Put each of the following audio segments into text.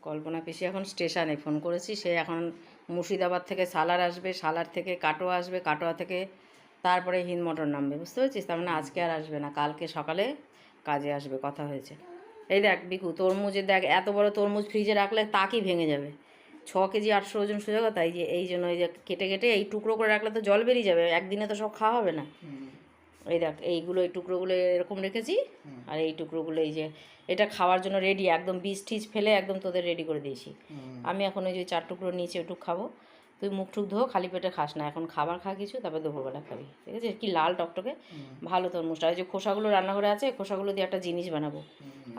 কল্পনা পিসি এখন স্টেশনে ফোন করেছি, সে এখন মুর্শিদাবাদ থেকে সালার আসবে, সালার থেকে কাটোয়া আসবে, কাটোয়া থেকে তারপরে হিন্দ মোটর নামবে, বুঝতে পেরেছিস? তার মানে আজকে আর আসবে না, কালকে সকালে কাজে আসবে, কথা হয়েছে। এই দেখ বিকু, তরমুজের দেখ, এত বড় তরমুজ ফ্রিজে রাখলে তাকই ভেঙে যাবে। 6 কেজি 800 ওজন সোজা কথা। এই জন্য এই যে কেটে কেটে এই টুকরো করে রাখলে তো জল বেরিয়ে যাবে, একদিনে তো সব খাওয়া হবে না। এই দেখ এইগুলো, এই টুকরোগুলো এরকম রেখেছি, আর এই টুকরোগুলো এই যে এটা খাওয়ার জন্য রেডি, একদম বীজ টিজ ফেলে একদম তোদের রেডি করে দিয়েছি। আমি এখন ওই যে 4 টুকরো নিয়েছি, ওটুক খাবো। তুই মুখ টুক ধো, খালি পেটে খাস না, এখন খাবার খা কিছু, তারপর দুপুরবেলা খাবি, ঠিক আছে? কি লাল টকটকে ভালো তরমুজটা। ওই যে খোসাগুলো রান্নাঘরে আছে, খোসাগুলো দিয়ে একটা জিনিস বানাবো।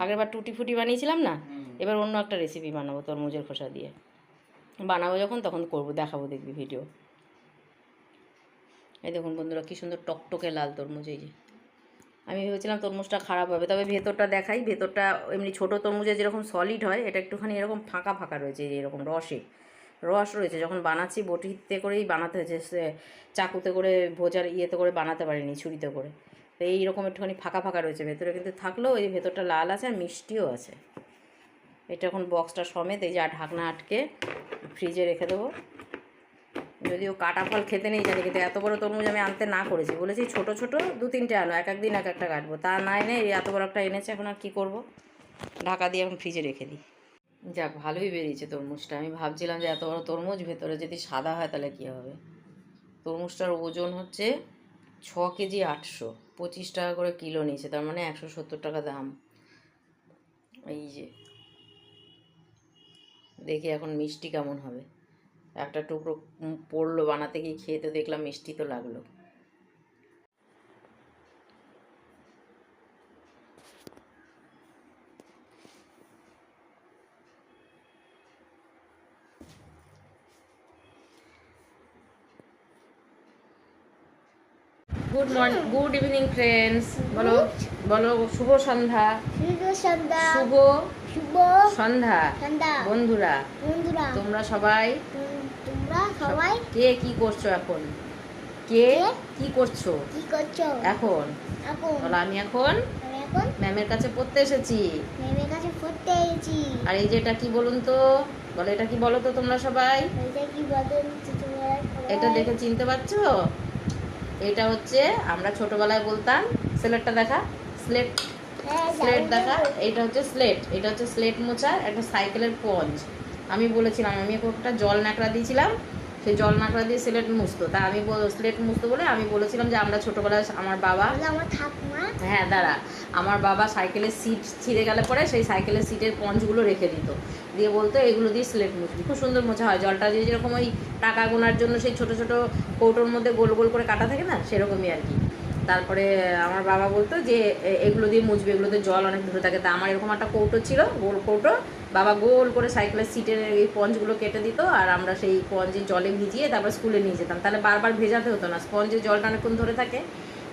আগেরবার টুটি ফুটি বানিয়েছিলাম না, এবার অন্য একটা রেসিপি বানাবো তরমুজের খোসা দিয়ে। বানাবো যখন তখন করবো, দেখাবো, দেখবি ভিডিও। এই দেখুন বন্ধুরা, কী সুন্দর টকটকে লাল তরমুজ। এই যে আমি ভেবেছিলাম তরমুজটা খারাপ হবে, তবে ভেতরটা দেখাই। ভেতরটা এমনি ছোটো তরমুজে যেরকম সলিড হয়, এটা একটুখানি এরকম ফাঁকা ফাঁকা রয়েছে, এই যে এরকম রস রয়েছে। যখন বানাচ্ছি বটিতে করেই বানাতে হয়েছে, চাকুতে করে ভোজার ইয়েতে করে বানাতে পারিনি, ছুরিতে করে। তো এইরকম একটুখানি ফাঁকা ফাঁকা রয়েছে ভেতরে, কিন্তু থাকলেও এই ভেতরটা লাল আছে আর মিষ্টিও আছে। এটা এখন বক্সটা সমেত এই যে ঢাকনা আটকে ফ্রিজে রেখে দেবো। যদিও কাটা ফল খেতে নেই জানি, কিন্তু এত বড় তরমুজ আমি আনতে না করেছি, বলেছি ছোটো ছোটো 2-3টে আনো, এক একদিন এক একটা কাটবো, তা না এনে এই এত বড় একটা এনেছে। এখন আর কী করবো, ঢাকা দিয়ে এখন ফ্রিজে রেখে দিই। যাক, ভালোই বেরিয়েছে তরমুজটা। আমি ভাবছিলাম যে এত বড় তরমুজ ভেতরে যদি সাদা হয় তাহলে কী হবে। তরমুজটার ওজন হচ্ছে 6 কেজি 800, 25 টাকা করে কিলো নিয়েছে, তার মানে 170 টাকা দাম। এই যে দেখি এখন মিষ্টি কেমন হবে। একটা টুকরো পড়লো বানাতে গিয়ে, খেয়ে তো দেখলাম মিষ্টি তো লাগলো। Good morning, good evening friends, বলো বলো, শুভ সন্ধ্যা, শুভ সন্ধ্যা বন্ধুরা। তোমরা সবাই কে কি করছো এখন? কে কি করছো এখন? বলো, আমি এখন ম্যামের কাছে পড়তে এসেছি। আর এই যে এটা কি বলুন তো, বলো এটা কি বলো তো তোমরা সবাই। এটা দেখে চিনতে পারছো? এটা হচ্ছে আমরা ছোটবেলায় বলতাম, স্লেটটা দেখা, স্লেট দেখা। এটা হচ্ছে স্লেট, এটা হচ্ছে স্লেট মোছার একটা সাইকেলের পঞ্চ। আমি বলেছিলাম, আমি একটা জল ন্যাকড়া দিয়েছিলাম, সেই জল ন্যাকড়া দিয়ে স্লেট মুছতো। তা আমি স্লেট মুছতো বলে আমি বলেছিলাম যে আমরা ছোটবেলায় আমার বাবা, হ্যাঁ দাঁড়া, আমার বাবা সাইকেলের সিট ছিঁড়ে গেলে পরে সেই সাইকেলের সিটের পঞ্চগুলো রেখে দিত, দিয়ে বলতো এগুলো দিয়ে স্লেট মুছবি, খুব সুন্দর মোছা হয়। জলটা দিয়ে যেরকম ওই টাকা গোনার জন্য সেই ছোটো ছোটো কৌটোর মধ্যে গোল গোল করে কাটা থাকে না, সেরকমই আর কি। তারপরে আমার বাবা বলতো যে এগুলো দিয়ে মুছবে, এগুলোতে জল অনেক ধরে থাকে। তা আমার এরকম একটা কৌটো ছিল, গোল কৌটো, বাবা গোল করে সাইকেলের সিটের এই স্পঞ্জগুলো কেটে দিত, আর আমরা সেই স্পঞ্জে জলে ভিজিয়ে তারপর স্কুলে নিয়ে যেতাম। তাহলে বারবার ভেজাতে হতো না, স্পঞ্জের জলটা অনেকক্ষণ ধরে থাকে।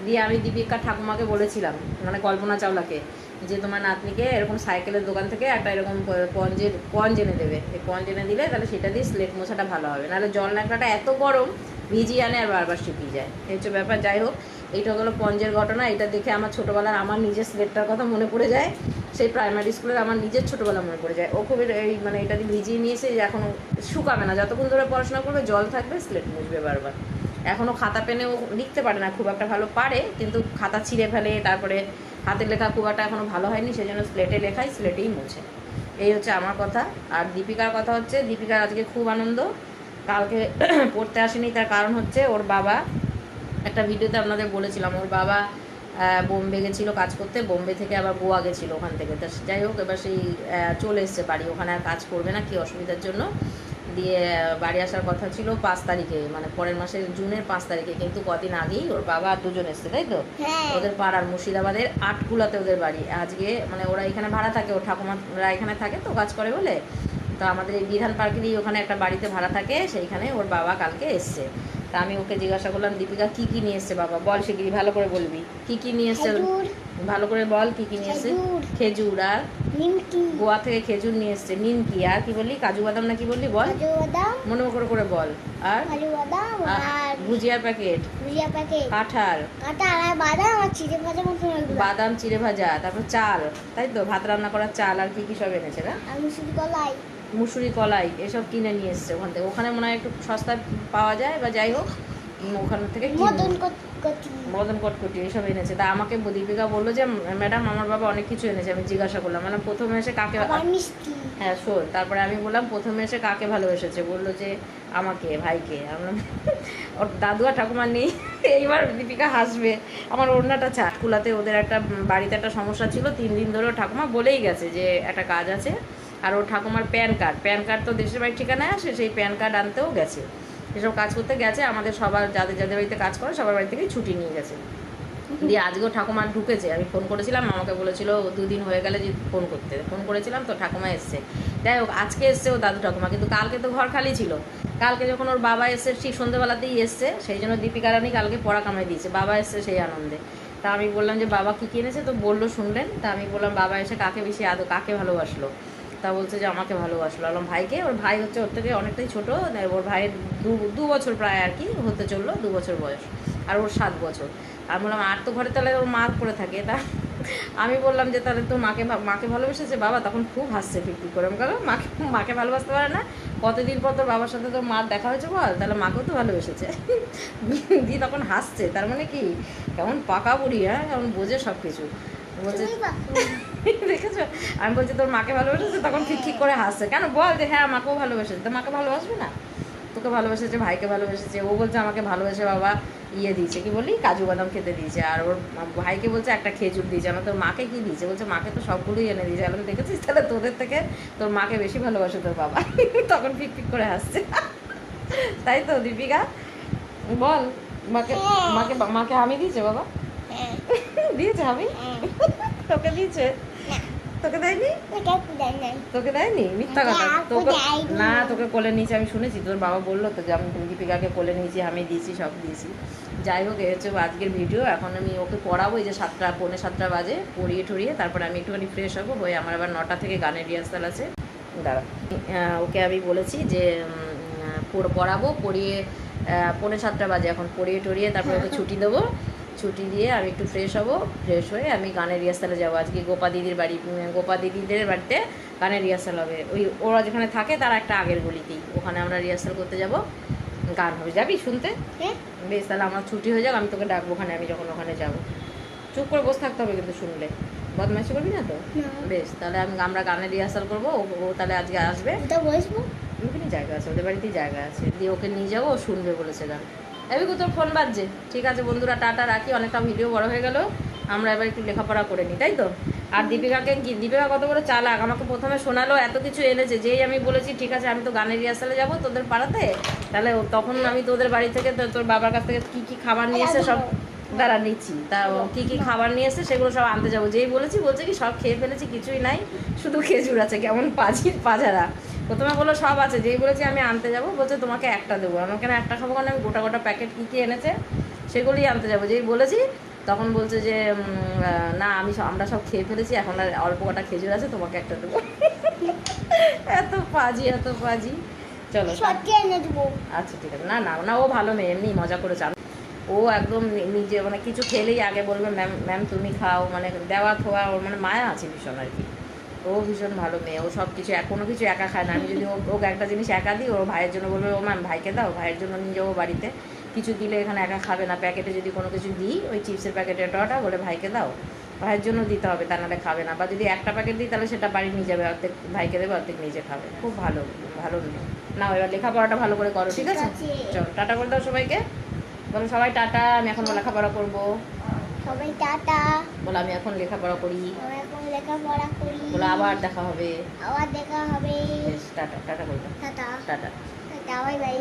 দিয়ে আমি দীপিকা ঠাকুমাকে বলেছিলাম, মানে কল্পনা চাওলাকে, যে তোমার নাতনিকে এরকম সাইকেলের দোকান থেকে একটা এরকম স্পঞ্জ এনে দেবে। এই স্পঞ্জ এনে দিলে তাহলে সেটা দিয়ে স্লেট মোছাটা ভালো হবে, নাহলে জল ন্যাকড়াটা এত গরম, ভিজিয়ে আনে আর বারবার শুকিয়ে যায়, এই হচ্ছে ব্যাপার। যাই হোক, এইটা হলো স্পঞ্জের ঘটনা। এটা দেখে আমার ছোটোবেলার আমার নিজের স্লেটটার কথা মনে পড়ে যায়, সেই প্রাইমারি স্কুলের আমার নিজের ছোটোবেলা মনে পড়ে যায়। ও খুব এই মানে এটা দিয়ে ভিজিয়ে নিয়েছে, এখন শুকাবে না, যতক্ষণ ধরে পড়াশোনা করবে জল থাকবে, স্লেট মুছবে বারবার। এখনও খাতা পেনেও লিখতে পারে না, খুব একটা ভালো পারে, কিন্তু খাতা ছিঁড়ে ফেলে, তারপরে হাতের লেখা খুব একটা এখনও ভালো হয়নি, সেই জন্য স্লেটে লেখাই, স্লেটেই মুছে। এই হচ্ছে আমার কথা। আর দীপিকার কথা হচ্ছে, দীপিকার আজকে খুব আনন্দ, কালকে পড়তে আসেনি, তার কারণ হচ্ছে ওর বাবা, একটা ভিডিওতে আপনাদের বলেছিলাম, ওর বাবা বোম্বে গেছিলো কাজ করতে, বোম্বে থেকে আবার গোয়া গেছিলো ওখান থেকে। তা যাই হোক, এবার সেই চলে এসছে বাড়ি, ওখানে আর কাজ করবে না, কী অসুবিধার জন্য। দিয়ে বাড়ি আসার কথা ছিল 5 তারিখে, মানে পরের মাসের জুনের 5 তারিখে, কিন্তু কদিন আগেই ওর বাবা আর দুজন এসছে, তাই তো? ওদের পাড়ার মুর্শিদাবাদের আটকুলাতে ওদের বাড়ি। আজকে মানে ওরা এখানে ভাড়া থাকে, ওর ঠাকুমারা এখানে থাকে তো কাজ করে বলে, তো আমাদের এই বিধান পার্কেরই ওখানে একটা বাড়িতে ভাড়া থাকে, সেইখানে ওর বাবা কালকে এসছে। তা আমি ওকে জিজ্ঞাসা করলাম, দীপিকা কী কী নিয়ে এসছে বাবা, বল শিগগিরি, ভালো করে বলবি, কী কী নিয়ে এসছে, ভালো করে বল কী কী নিয়ে এসছে। খেজুর আর গোয়া থেকে খেজুর নিয়ে এসছে, নিমকি, আর কি বললি, কাজু বাদাম না কি বললি, বল মনে করে করে বল। আর ভুজিয়ার প্যাকেট, কাঁঠাল, বাদাম চিড়ে ভাজা, তারপর চাল, তাই তো, ভাত রান্না করার চাল, আর কি কি সব এনেছে না, মুসুরি কলাই এসব কিনে নিয়ে এসছে ওখান থেকে। ওখানে মনে হয় একটু সস্তায় পাওয়া যায় বা যাই হোক, ওখান থেকে মদন কটকটি এসব এনেছে। তা আমাকে দীপিকা বললো যে ম্যাডাম আমার বাবা অনেক কিছু এনেছে। আমি জিজ্ঞাসা করলাম, মানে প্রথমে এসে কাকে, হ্যাঁ শোন, তারপরে আমি বললাম প্রথমে এসে কাকে ভালোবেসেছে, বললো যে আমাকে, ভাইকে। আমরা ওর দাদু আর ঠাকুমা নেই। এইবার দীপিকা হাসবে। আমার ওড়নাটা কুলাতে ওদের একটা বাড়িতে একটা সমস্যা ছিল, 3 দিন ধরে ওর ঠাকুমা বলেই গেছে যে একটা কাজ আছে। আর ওর ঠাকুমার প্যান কার্ড তো দেশের বাড়ির ঠিকানায় আসে, সেই প্যান কার্ড আনতেও গেছে, এসব কাজ করতে গেছে। আমাদের সবার যাদের যাদের বাড়িতে কাজ করে সবার বাড়ি থেকেই ছুটি নিয়ে গেছে। দিয়ে আজকেও ঠাকুমা ঢুকেছে। আমি ফোন করেছিলাম, আমাকে বলেছিল 2 দিন হয়ে গেলে যে ফোন করেছিলাম তো ঠাকুমা এসছে। যাই হোক আজকে এসছে ও দাদু ঠাকুমা, কিন্তু কালকে তো ঘর খালি ছিল। কালকে যখন ওর বাবা এসছে ঠিক সন্ধ্যেবেলাতেই এসছে, সেই জন্য দীপিকা রানী কালকে পড়া কামাই দিয়েছে, বাবা এসছে সেই আনন্দে। তা আমি বললাম যে বাবা কী কিনেছে, তো বললো শুনলেন। তা আমি বললাম বাবা এসে কাকে বেশি কাকে ভালোবাসলো। তা বলছে যে আমাকে ভালোবাসলো। বললাম ভাইকে? ওর ভাই হচ্ছে ওর থেকে অনেকটাই ছোটো, ওর ভাইয়ের 2 বছর প্রায় আর কি হতে চললো, 2 বছর বয়স, আর ওর 7 বছর। আমি বললাম আর তো ঘরে তাহলে ওর মা পড়ে থাকে। তা আমি বললাম যে তাহলে তো মাকে ভালোবেসেছে বাবা। তখন খুব হাসছে ফিরফির করে। আমি বললাম মাকে ভালোবাসতে পারে না? কতদিন পর তোর বাবার সাথে তোর মার দেখা হয়েছে বল, তাহলে মাকেও তো ভালোবেসেছে। দি তখন হাসছে, তার মানে কি কেমন পাকা বুড়ি, হ্যাঁ কেমন বোঝে সব কিছু। বলছে দেখেছো, আমি বলছি তোর মাকে ভালোবেসেছে, তখন ঠিক করে হাসছে। কেন বল যে হ্যাঁ মাকেও ভালোবেসেছে। তো মাকে ভালোবাসবে না? তোকে ভালোবেসেছে, ভাইকে ভালোবেসেছে। ও বলছে আমাকে ভালোবেসে বাবা দিয়েছে, কি বলি, কাজু বাদাম খেতে দিয়েছে। আর ওর ভাইকে বলছে একটা খেজুর দিয়েছে। আমার তোর মাকে কি দিয়েছে? বলছে মাকে তো সবগুলোই এনে দিয়েছে। আমি দেখেছিস, তাহলে তোদের থেকে তোর মাকে বেশি ভালোবাসে তোর বাবা। তখন ফিক করে হাসছে। তাই তো দীপিকা, বল মাকে আমি দিয়েছে বাবা? দিয়েছে আমি? তোকে দিয়েছে? তোকে দেয়নি? তোকে দেয়নি? মিথ্যা কথা। তোকে না, তোকে কোলে নিয়েছি, আমি শুনেছি। তোর বাবা বললো তো যে আমি দীপিকাকে কোলে নিয়েছি, আমি দিয়েছি, সব দিয়েছি। যাই হোক এই হচ্ছে আজকের ভিডিও। এখন আমি ওকে পড়াবো, এই যে 7:45 বাজে, পড়িয়ে ঠড়িয়ে তারপরে আমি একটুখানি ফ্রেশ হবো হয়ে আমার আবার 9টা থেকে গানের রিহার্সাল আছে। দাঁড়া, ওকে আমি বলেছি যে পড়াবো, পড়িয়ে 6:45 বাজে এখন, পড়িয়ে টড়িয়ে তারপরে ওকে ছুটি দেবো। ছুটি দিয়ে আমি একটু ফ্রেশ হবো, ফ্রেশ হয়ে আমি গানের রিহার্সালে যাবো। আজকে গোপা দিদিদের বাড়িতে গানের রিহার্সাল হবে। ওরা যেখানে থাকে তার একটা আগের গলিতেই, ওখানে আমরা রিহার্সাল করতে যাব, গান হবে। যাবি শুনতে? বেশ, তাহলে আমার ছুটি হয়ে যাক, আমি তোকে ডাকবো ওখানে, আমি যখন ওখানে যাবো। চুপ করে বসে থাকতে হবে কিন্তু শুনলে, বদমাইশি করবি না তো? বেশ, তাহলে আমরা গানের রিহার্সাল করবো। ও তাহলে আজকে আসবে। ওখানে জায়গা আছে, ওদের বাড়িতেই জায়গা আছে, দিয়ে ওকে নিয়ে যাবো, ও শুনবে বলেছে গান। এবি তোর ফোন বাজছে। ঠিক আছে বন্ধুরা, টাটা, রাখি। অনেকটা ভিডিও বড় হয়ে গেল, আমরা এবার একটু লেখাপড়া করে নিই, তাই তো? আর দীপিকা কত বড় চালাক, আমাকে প্রথমে শোনালো এত কিছু এনেছে। যেই আমি বলেছি ঠিক আছে আমি তো গানের রিহার্সালে যাবো তোদের পাড়াতে, তাহলে তখন আমি তোদের বাড়ি থেকে তোর বাবার কাছ থেকে কী খাবার নিয়ে এসে সব দাঁড়া নিচ্ছি। তা কী খাবার নিয়ে এসে সেগুলো সব আনতে যাবো। যেই বলেছি বলছে কি সব খেয়ে ফেলেছি, কিছুই নাই, শুধু খেজুর আছে। কেমন পাজারা। প্রথমে বললো সব আছে, যেই বলেছি আমি আনতে যাবো বলছে তোমাকে একটা দেবো। আমার কেন একটা খাবো? কারণ আমি গোটা প্যাকেট কী এনেছে সেগুলোই আনতে যাবো। যেই বলেছি তখন বলছে যে না আমরা সব খেয়ে ফেলেছি, এখন আর অল্প কটা খেজুর আছে, তোমাকে একটা দেবো। এত পাজি। চলো আচ্ছা ঠিক আছে। না ও ভালো মেয়ে, এমনি মজা করে চান। ও একদম নিজে মানে কিছু খেলেই আগে বলবে ম্যাম তুমি খাও, মানে দেওয়া খোয়া ওর মানে মায়া আছে ভীষণ আর কি। ও ভীষণ ভালো মেয়ে, ও সব কিছু কোনো কিছু একা খায় না। আমি যদি ওকে একটা জিনিস একা দিই, ওর ভাইয়ের জন্য বলবে ও ম্যাম ভাইকে দাও, ভাইয়ের জন্য নিয়ে যাবো বাড়িতে। কিছু দিলে এখানে একা খাবে না। প্যাকেটে যদি কোনো কিছু দিই, ওই চিপসের প্যাকেটে ওটা বলে ভাইকে দাও, ভাইয়ের জন্য দিতে হবে, তা নাহলে খাবে না। বা যদি একটা প্যাকেট দিই তাহলে সেটা বাড়ি নিয়ে যাবে, অর্ধেক ভাইকে দেবে, অর্ধেক নিজে খাবে। খুব ভালো মেয়ে। না এবার লেখাপড়াটা ভালো করে করো, ঠিক আছে? চলো টাটা করে দাও সবাইকে, বলো সবাই টাটা। আমি এখন লেখাপড়া করবো। সবাই টাটা বলো আমি এখন লেখাপড়া করি। বলো আবার দেখা হবে। বেশ, টাটা করে দাও। Tata bye bye.